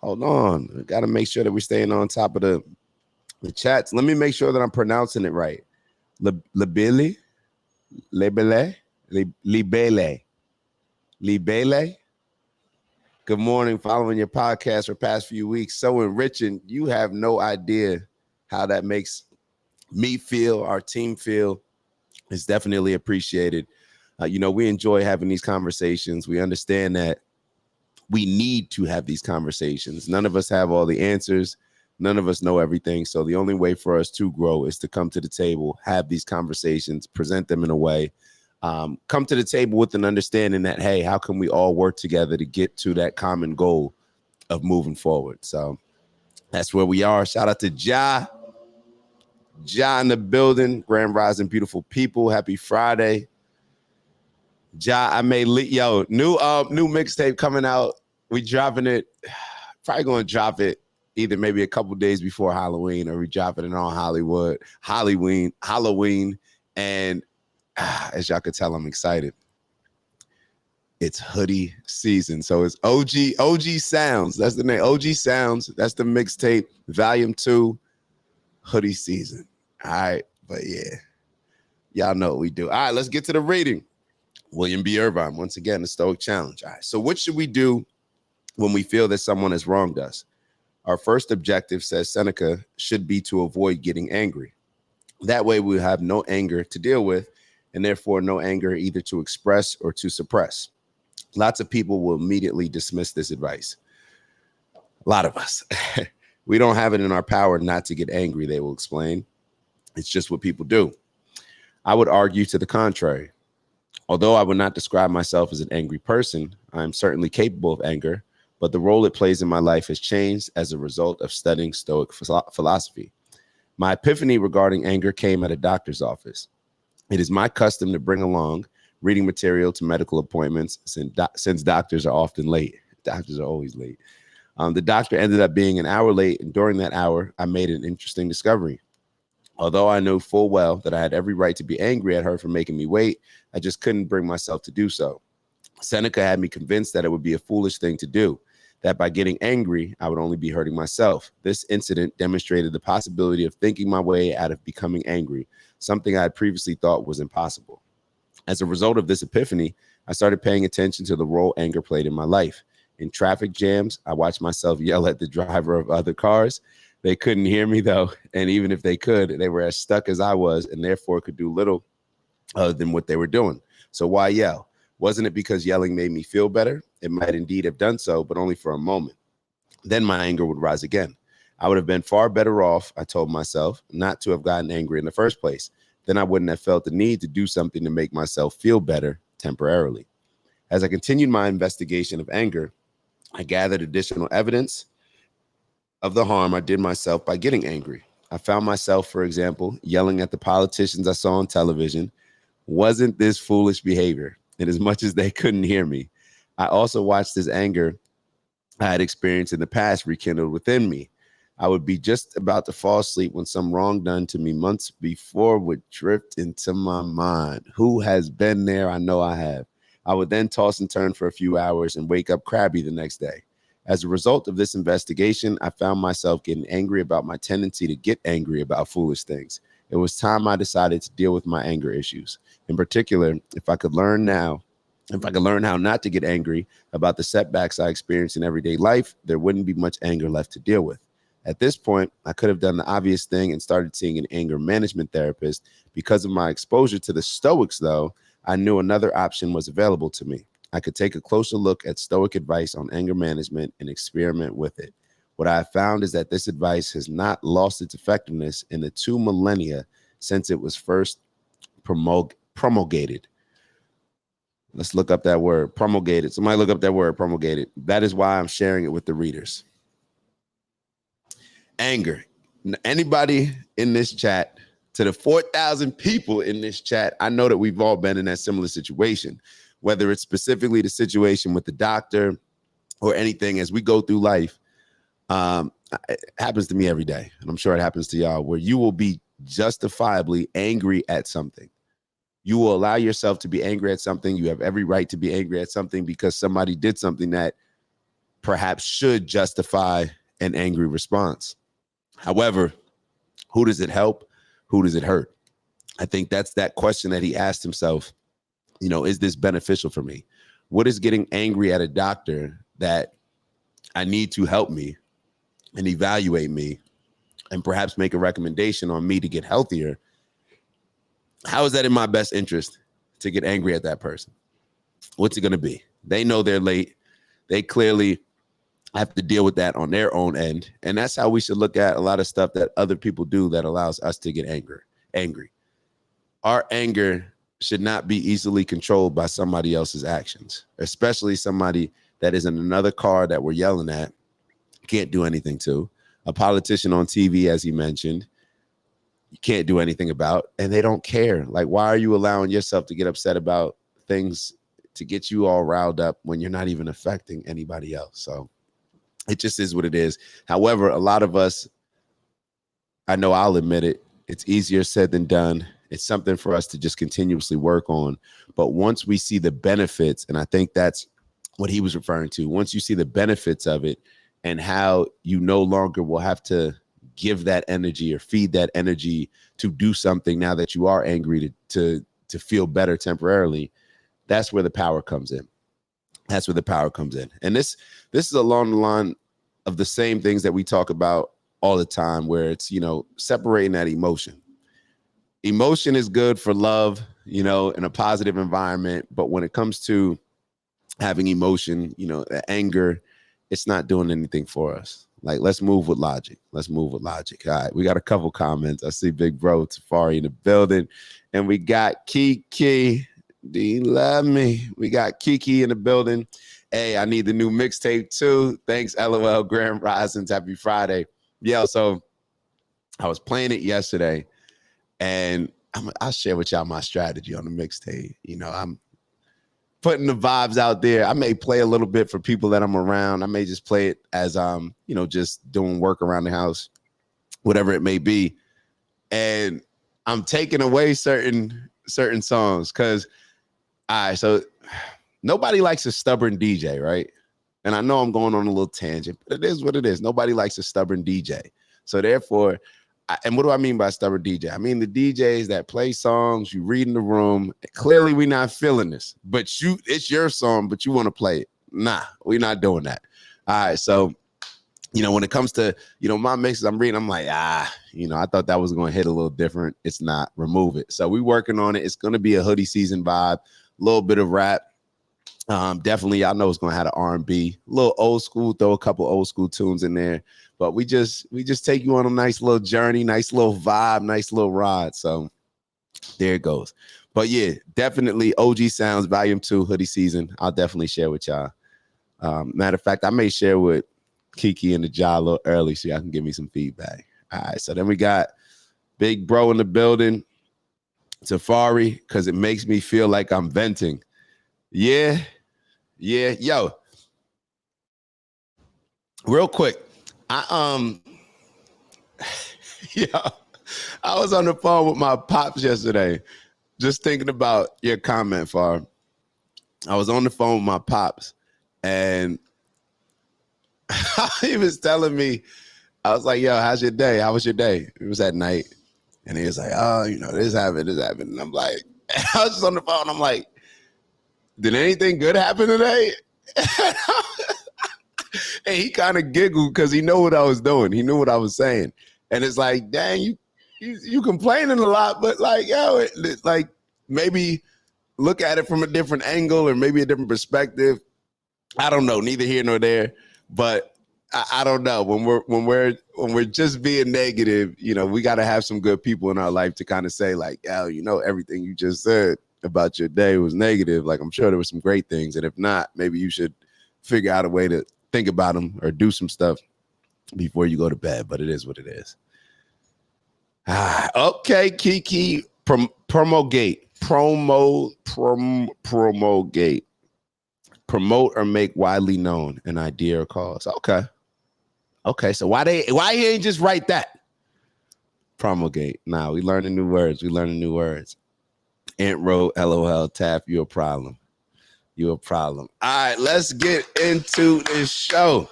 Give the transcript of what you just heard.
Hold on. We got to make sure that we're staying on top of the chats. Let me make sure that I'm pronouncing it right. Libele, Libele, Libele, Libele. Good morning. Following your podcast for past few weeks. So enriching. You have no idea how that makes me feel, our team feel. It's definitely appreciated. We enjoy having these conversations. We understand that we need to have these conversations. None of us have all the answers. None of us know everything. So the only way for us to grow is to come to the table, have these conversations, present them in a way, come to the table with an understanding that, hey, how can we all work together to get to that common goal of moving forward? So that's where we are. Shout out to Ja in the building. Grand Rising, beautiful people. Happy Friday. Ja, I made new mixtape coming out. We dropping it. Probably going to drop it either maybe a couple days before Halloween, or we dropping it on Halloween. And as y'all can tell, I'm excited. It's hoodie season. So it's OG Sounds. That's the name. OG Sounds. That's the mixtape. Volume 2, hoodie season. All right. But yeah, y'all know what we do. All right, let's get to the reading. William B. Irvine, once again, the Stoic Challenge. All right. So what should we do when we feel that someone has wronged us? Our first objective, says Seneca, should be to avoid getting angry. That way we have no anger to deal with, and therefore no anger either to express or to suppress. Lots of people will immediately dismiss this advice. A lot of us. We don't have it in our power not to get angry, they will explain. It's just what people do. I would argue to the contrary. Although I would not describe myself as an angry person, I am certainly capable of anger, but the role it plays in my life has changed as a result of studying Stoic philosophy. My epiphany regarding anger came at a doctor's office. It is my custom to bring along reading material to medical appointments since doctors are often late. Doctors are always late. The doctor ended up being an hour late, and during that hour, I made an interesting discovery. Although I knew full well that I had every right to be angry at her for making me wait, I just couldn't bring myself to do so. Seneca had me convinced that it would be a foolish thing to do, that by getting angry, I would only be hurting myself. This incident demonstrated the possibility of thinking my way out of becoming angry, something I had previously thought was impossible. As a result of this epiphany, I started paying attention to the role anger played in my life. In traffic jams, I watched myself yell at the driver of other cars. They couldn't hear me, though, and even if they could, they were as stuck as I was and therefore could do little other than what they were doing. So why yell? Wasn't it because yelling made me feel better? It might indeed have done so, but only for a moment. Then my anger would rise again. I would have been far better off, I told myself, not to have gotten angry in the first place. Then I wouldn't have felt the need to do something to make myself feel better temporarily. As I continued my investigation of anger, I gathered additional evidence of the harm I did myself by getting angry. I found myself, for example, yelling at the politicians I saw on television. Wasn't this foolish behavior? And as much as they couldn't hear me, I also watched this anger I had experienced in the past rekindled within me. I would be just about to fall asleep when some wrong done to me months before would drift into my mind. Who has been there? I know I have. I would then toss and turn for a few hours and wake up crabby the next day. As a result of this investigation, I found myself getting angry about my tendency to get angry about foolish things. It was time I decided to deal with my anger issues. In particular, if I could learn how not to get angry about the setbacks I experience in everyday life, there wouldn't be much anger left to deal with. At this point, I could have done the obvious thing and started seeing an anger management therapist. Because of my exposure to the Stoics, though, I knew another option was available to me. I could take a closer look at Stoic advice on anger management and experiment with it. What I have found is that this advice has not lost its effectiveness in the 2 millennia since it was first promulgated. Let's look up that word, promulgated. Somebody look up that word, promulgated. That is why I'm sharing it with the readers. Anger. Anybody in this chat, to the 4,000 people in this chat, I know that we've all been in that similar situation, whether it's specifically the situation with the doctor or anything as we go through life. It happens to me every day, and I'm sure it happens to y'all, where you will be justifiably angry at something. You will allow yourself to be angry at something. You have every right to be angry at something because somebody did something that perhaps should justify an angry response. However, who does it help? Who does it hurt? I think that's that question that he asked himself. Is this beneficial for me? What is getting angry at a doctor that I need to help me and evaluate me and perhaps make a recommendation on me to get healthier? How is that in my best interest to get angry at that person? What's it going to be? They know they're late. They clearly have to deal with that on their own end. And that's how we should look at a lot of stuff that other people do that allows us to get angry. Our anger should not be easily controlled by somebody else's actions, especially somebody that is in another car that we're yelling at, can't do anything to. A politician on TV, as he mentioned, you can't do anything about, and they don't care. Like, why are you allowing yourself to get upset about things to get you all riled up when you're not even affecting anybody else? So it just is what it is. However, a lot of us, I know I'll admit it, it's easier said than done. It's something for us to just continuously work on. But once we see the benefits, and I think that's what he was referring to, once you see the benefits of it and how you no longer will have to give that energy or feed that energy to do something now that you are angry to feel better temporarily, that's where the power comes in. That's where the power comes in. And this is along the line of the same things that we talk about all the time, where it's, separating that emotion. Emotion is good for love, in a positive environment. But when it comes to having emotion, anger, it's not doing anything for us. Like, let's move with logic. All right, we got a couple comments. I see Big Bro Tafari in the building, and we got Kiki. Do you love me? We got Kiki in the building. Hey, I need the new mixtape too. Thanks, LOL, Grand Risings. Happy Friday. Yeah, so I was playing it yesterday, and I'll share with y'all my strategy on the mixtape. I'm putting the vibes out there. I may play a little bit for people that I'm around. I may just play it as just doing work around the house, whatever it may be. And I'm taking away certain songs because so nobody likes a stubborn DJ, right? And I know I'm going on a little tangent, but it is what it is. Nobody likes a stubborn DJ. So therefore, and what do I mean by stubborn DJ? I mean the DJs that play songs, you read in the room, clearly we're not feeling this, but it's your song, but you want to play it. Nah, we're not doing that. All right, so, when it comes to, my mixes I'm reading, I'm like, I thought that was going to hit a little different. It's not. Remove it. So we're working on it. It's going to be a hoodie season vibe, a little bit of rap. Definitely, I know it's going to have an R&B, a little old school, throw a couple old school tunes in there. But we just take you on a nice little journey, nice little vibe, nice little ride. So there it goes. But yeah, definitely OG Sounds Volume 2 hoodie season. I'll definitely share with y'all. Matter of fact, I may share with Kiki and the Ja a little early so y'all can give me some feedback. All right, so then we got Big Bro in the building. Safari, because it makes me feel like I'm venting. Yeah. Yo, real quick. I was on the phone with my pops yesterday, just thinking about your comment, Far. I was on the phone with my pops, and he was telling me, I was like, yo, how's your day? How was your day? It was at night. And he was like, oh, this happened. And I'm like, I was just on the phone. I'm like, did anything good happen today? And he kind of giggled because he knew what I was doing. He knew what I was saying. And it's like, dang, you complaining a lot, but like, yo, like maybe look at it from a different angle or maybe a different perspective. I don't know, neither here nor there. But I don't know. When we're just being negative, we got to have some good people in our life to kind of say like, yo, everything you just said about your day was negative. Like, I'm sure there were some great things. And if not, maybe you should figure out a way to think about them or do some stuff before you go to bed. But it is what it is. Okay, Kiki, promulgate. Promulgate. Promote or make widely known an idea or cause. Okay, so why he ain't just write that? Promulgate. Nah, we learning new words. Aunt wrote, LOL, Taff, you a problem. You a problem. All right, let's get into this show.